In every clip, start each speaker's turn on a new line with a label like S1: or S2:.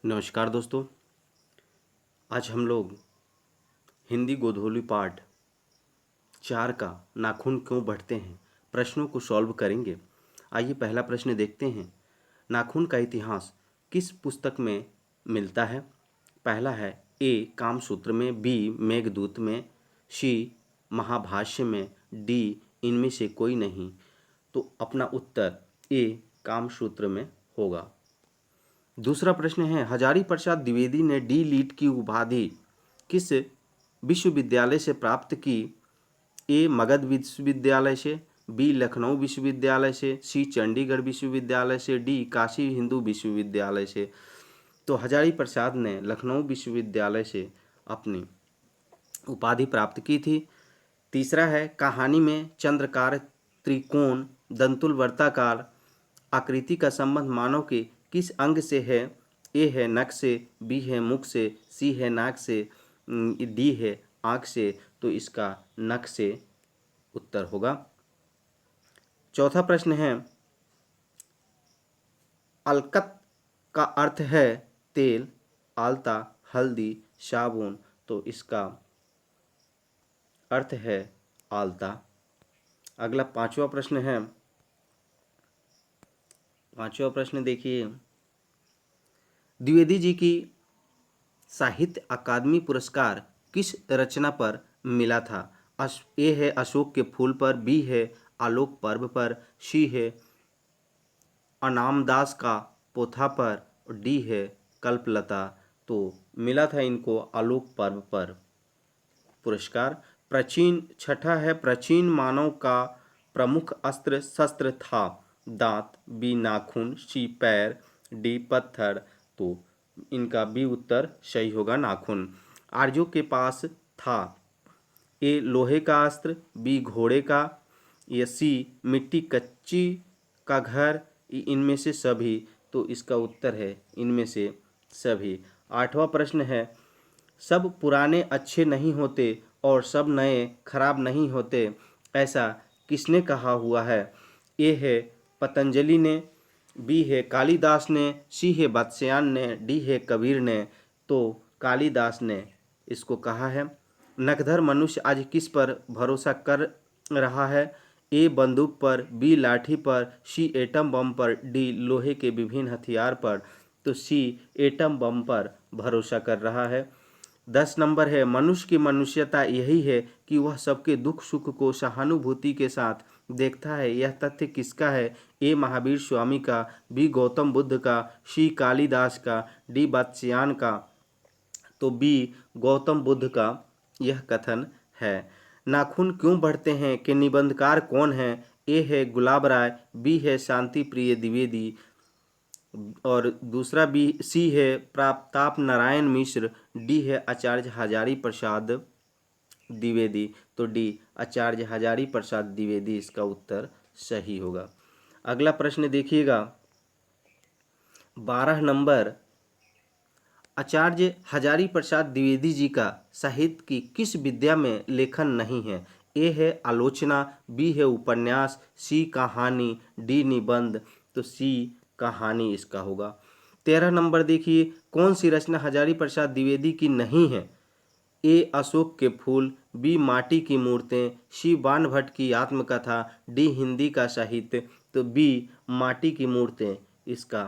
S1: नमस्कार दोस्तों। आज हम लोग हिंदी गोधूली पाठ 4 का नाखून क्यों बढ़ते हैं प्रश्नों को सॉल्व करेंगे। आइए पहला प्रश्न देखते हैं। नाखून का इतिहास किस पुस्तक में मिलता है? पहला है ए कामसूत्र में, बी मेघदूत में, सी महाभाष्य में, डी इनमें से कोई नहीं। तो अपना उत्तर ए कामसूत्र में होगा। दूसरा प्रश्न है, हजारी प्रसाद द्विवेदी ने डी लीट की उपाधि किस विश्वविद्यालय से प्राप्त की? ए मगध विश्वविद्यालय से, बी लखनऊ विश्वविद्यालय से, सी चंडीगढ़ विश्वविद्यालय से, डी काशी हिंदू विश्वविद्यालय से। तो हजारी प्रसाद ने लखनऊ विश्वविद्यालय से अपनी उपाधि प्राप्त की थी। तीसरा है, कहानी में चंद्रकार, त्रिकोण, दंतुल वर्ताकार आकृति का संबंध मानव के किस अंग से है? ए है नख से, बी है मुख से, सी है नाक से, डी है आँख से। तो इसका नख से उत्तर होगा। चौथा प्रश्न है, अलकत का अर्थ है तेल, आलता, हल्दी, साबुन। तो इसका अर्थ है आलता। अगला पांचवा प्रश्न है। पांचवा प्रश्न देखिए, द्विवेदी जी की साहित्य अकादमी पुरस्कार किस रचना पर मिला था? ए है अशोक के फूल पर, बी है आलोक पर्व पर, सी है अनामदास का पोथा पर, डी है कल्पलता। तो मिला था इनको आलोक पर्व पर पुरस्कार। प्राचीन छठा है, प्राचीन मानव का प्रमुख अस्त्र शस्त्र था? दांत, बी नाखून, सी पैर, डी पत्थर। तो इनका बी उत्तर सही होगा, नाखून। आर्यों के पास था? ए लोहे का अस्त्र, बी घोड़े का, या सी मिट्टी कच्ची का घर, इनमें से सभी। तो इसका उत्तर है इनमें से सभी। आठवां प्रश्न है, सब पुराने अच्छे नहीं होते और सब नए खराब नहीं होते, ऐसा किसने कहा हुआ है? ए है पतंजलि ने, बी है कालिदास ने, सी है वात्स्यायन ने, डी है कबीर ने। तो कालिदास ने इसको कहा है। नखधर मनुष्य आज किस पर भरोसा कर रहा है? ए बंदूक पर, बी लाठी पर, सी एटम बम पर, डी लोहे के विभिन्न हथियार पर। तो सी एटम बम पर भरोसा कर रहा है। 10 नंबर है, मनुष्य की मनुष्यता यही है कि वह सबके दुख सुख को सहानुभूति के साथ देखता है। यह तथ्य किसका है? ए महावीर स्वामी का, बी गौतम बुद्ध का, सी कालिदास का, डी वात्स्यायन का। तो बी गौतम बुद्ध का यह कथन है। नाखून क्यों बढ़ते हैं के निबंधकार कौन है? ए है गुलाब राय, बी है शांति प्रिय द्विवेदी, और दूसरा बी सी है प्रताप नारायण मिश्र, डी है आचार्य हजारी प्रसाद द्विवेदी। तो डी आचार्य हजारी प्रसाद द्विवेदी इसका उत्तर सही होगा। अगला प्रश्न देखिएगा, 12 नंबर, आचार्य हजारी प्रसाद द्विवेदी जी का साहित्य की किस विद्या में लेखन नहीं है? ए है आलोचना, बी है उपन्यास, सी कहानी, डी निबंध। तो सी कहानी इसका होगा। 13 नंबर देखिए, कौन सी रचना हजारी प्रसाद द्विवेदी की नहीं है? ए अशोक के फूल, बी माटी की मूर्तें, सी बाणभट्ट की आत्मकथा, डी हिंदी का साहित्य। तो बी माटी की मूर्तें इसका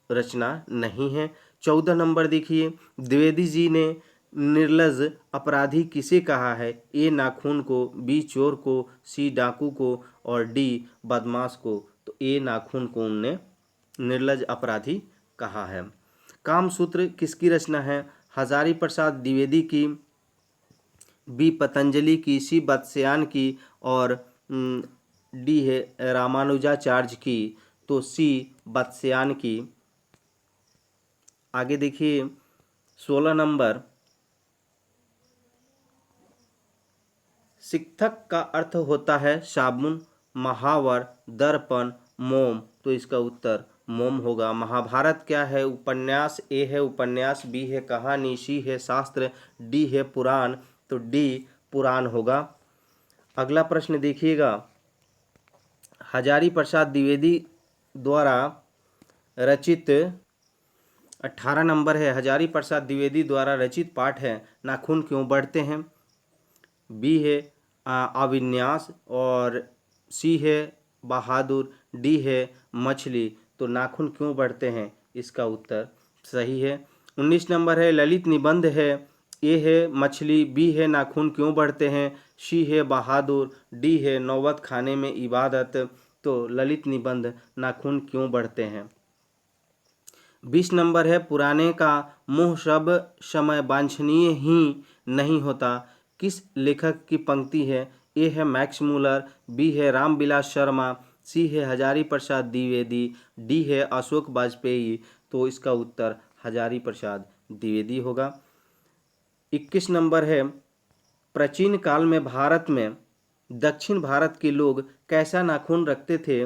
S1: रचना नहीं है। 14 नंबर देखिए, द्विवेदी जी ने निर्लज अपराधी किसे कहा है? ए नाखून को, बी चोर को, सी डाकू को, और डी बदमाश को। तो ए नाखून को उनने निर्लज अपराधी कहा है। कामसूत्र किसकी रचना है? हजारी प्रसाद द्विवेदी की, बी पतंजलि की, सी वात्स्यायन की, और डी है रामानुजाचार्य की। तो सी वात्स्यायन की। आगे देखिए 16 नंबर, शिक्षक का अर्थ होता है साबुन, महावर, दर्पण, मोम। तो इसका उत्तर मोम होगा। महाभारत क्या है? उपन्यास। ए है उपन्यास, बी है कहानी, सी है शास्त्र, डी है पुराण। तो डी पुराण होगा। अगला प्रश्न देखिएगा, हजारी प्रसाद द्विवेदी द्वारा रचित 18 नंबर है हजारी प्रसाद द्विवेदी द्वारा रचित पाठ है नाखून क्यों बढ़ते हैं। बी है अविन्यास और सी है बहादुर, डी है मछली। तो नाखून क्यों बढ़ते हैं इसका उत्तर सही है। 19 नंबर है ललित निबंध है। ए है मछली, बी है नाखून क्यों बढ़ते हैं, सी है बहादुर, डी है नौबत खाने में इबादत। तो ललित निबंध नाखून क्यों बढ़ते हैं। 20 नंबर है पुराने का मोह सब समय वांछनीय ही नहीं होता, किस लेखक की पंक्ति है। ए है मैक्स मूलर, बी है रामविलास शर्मा, सी है हजारी प्रसाद द्विवेदी, डी है अशोक वाजपेयी। तो इसका उत्तर हजारी प्रसाद द्विवेदी होगा। 21 नंबर है प्राचीन काल में भारत में दक्षिण भारत के लोग कैसा नाखून रखते थे।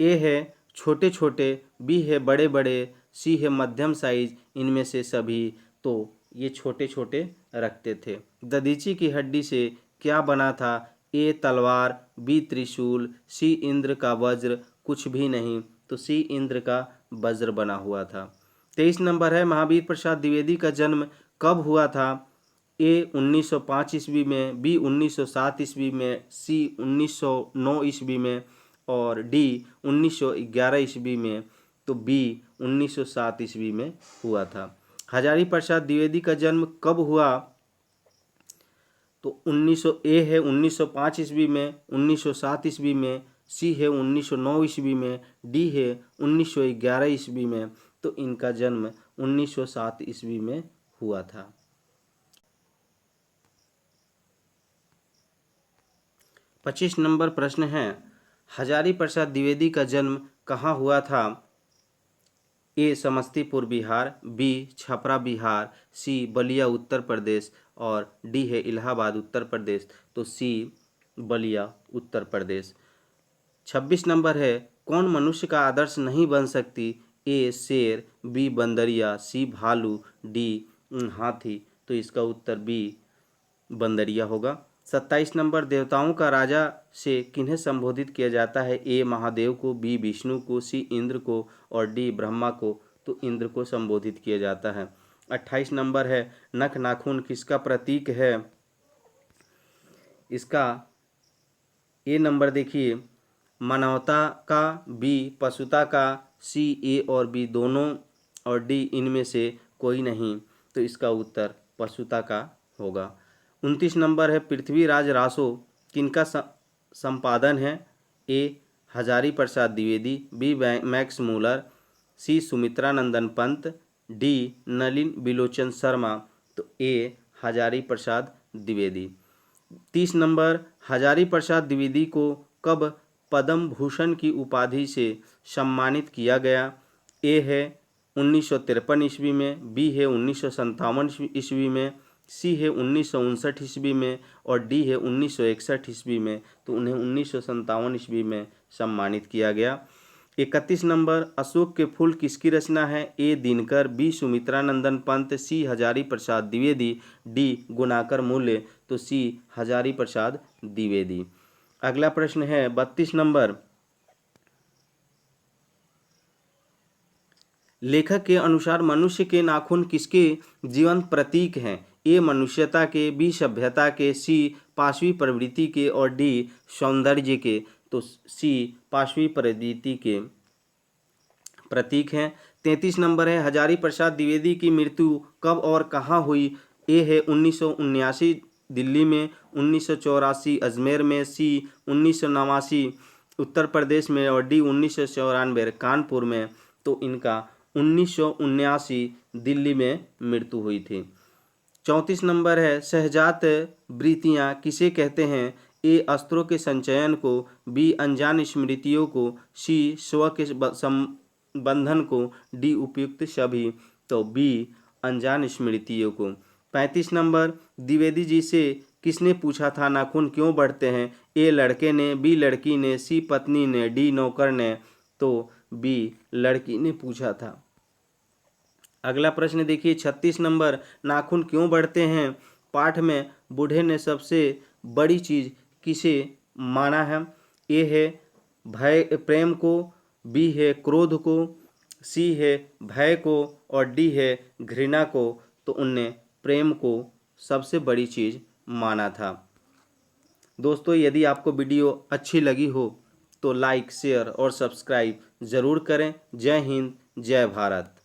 S1: ए है छोटे छोटे, बी है बड़े बड़े, सी है मध्यम साइज, इनमें से सभी। तो ये छोटे छोटे रखते थे। दधीची की हड्डी से क्या बना था। ए तलवार, बी त्रिशूल, सी इंद्र का वज्र, कुछ भी नहीं। तो सी इंद्र का वज्र बना हुआ था। 23 नंबर है महावीर प्रसाद द्विवेदी का जन्म कब हुआ था। ए 1905 ईस्वी में, बी 1907 ईस्वी में, सी 1909 ईस्वी में और डी 1911 ईस्वी में। तो बी 1907 ईस्वी में हुआ था। हजारी प्रसाद द्विवेदी का जन्म कब हुआ। तो 1900 ए है 1905 ईस्वी में, 1907 ईस्वी में, सी है 1909 ईस्वी में, डी है 1911 ईस्वी में। तो इनका जन्म 1907 ईस्वी में हुआ था। 25 नंबर प्रश्न है हजारी प्रसाद द्विवेदी का जन्म कहाँ हुआ था। ए समस्तीपुर बिहार, बी छपरा बिहार, सी बलिया उत्तर प्रदेश और डी है इलाहाबाद उत्तर प्रदेश। तो सी बलिया उत्तर प्रदेश। 26 नंबर है कौन मनुष्य का आदर्श नहीं बन सकती। ए शेर, बी बंदरिया, सी भालू, डी हाथी। तो इसका उत्तर बी बंदरिया होगा। 27 नंबर देवताओं का राजा से किन्हें संबोधित किया जाता है। ए महादेव को, बी विष्णु को, सी इंद्र को और डी ब्रह्मा को। तो इंद्र को संबोधित किया जाता है। 28 नंबर है नख नाखून किसका प्रतीक है। इसका ए नंबर देखिए मानवता का, बी पशुता का, सी ए और बी दोनों और डी इनमें से कोई नहीं। तो इसका उत्तर पशुता का होगा। 29 नंबर है पृथ्वीराज रासो किनका संपादन है। ए Hazari Prasad Dwivedi, B Max Muller, सी सुमित्रा नंदन पंत, डी नलिन बिलोचन शर्मा। तो ए हजारी प्रसाद द्विवेदी। 30 नंबर हजारी प्रसाद द्विवेदी को कब पद्म भूषण की उपाधि से सम्मानित किया गया। ए है 1953 ईस्वी में, बी है 1957 ईस्वी में, सी है 1959 ईस्वी में और डी है 1961 ईस्वी में। तो उन्हें 1957 ईस्वी में सम्मानित किया गया। 31 नंबर अशोक के फूल किसकी रचना है। ए दिनकर, बी सुमित्रा नंदन पंत, सी हजारी प्रसाद द्विवेदी, डी गुणाकर मूल्य। तो सी हजारी प्रसाद द्विवेदी। अगला प्रश्न है 32 नंबर लेखक के अनुसार मनुष्य के नाखून किसके जीवंत प्रतीक हैं। ए मनुष्यता के, बी सभ्यता के, सी पाशवी प्रवृत्ति के और डी सौंदर्य के। तो सी पाशवी प्रवृत्ति के प्रतीक हैं। 33 नंबर है हजारी प्रसाद द्विवेदी की मृत्यु कब और कहाँ हुई। ए है 1979 दिल्ली में, 1984 अजमेर में, सी 1989 उत्तर प्रदेश में और डी 1994 कानपुर में। तो इनका 1979 दिल्ली में मृत्यु हुई थी। 34 नंबर है सहजात वृत्तियाँ किसे कहते हैं। ए अस्त्रों के संचयन को, बी अनजान स्मृतियों को, सी स्व के संबंधन को, डी उपयुक्त सभी। तो बी अनजान स्मृतियों को। 35 नंबर द्विवेदी जी से किसने पूछा था नाखून क्यों बढ़ते हैं। ए लड़के ने, बी लड़की ने, सी पत्नी ने, डी नौकर ने। तो बी लड़की ने पूछा था। अगला प्रश्न देखिए 36 नंबर नाखून क्यों बढ़ते हैं। पाठ में बूढ़े ने सबसे बड़ी चीज किसे माना है। ए है भय प्रेम को, बी है क्रोध को, सी है भय को और डी है घृणा को, तो उनने प्रेम को सबसे बड़ी चीज़ माना था। दोस्तों, यदि आपको वीडियो अच्छी लगी हो तो लाइक, शेयर और सब्सक्राइब ज़रूर करें। जय हिंद, जय भारत।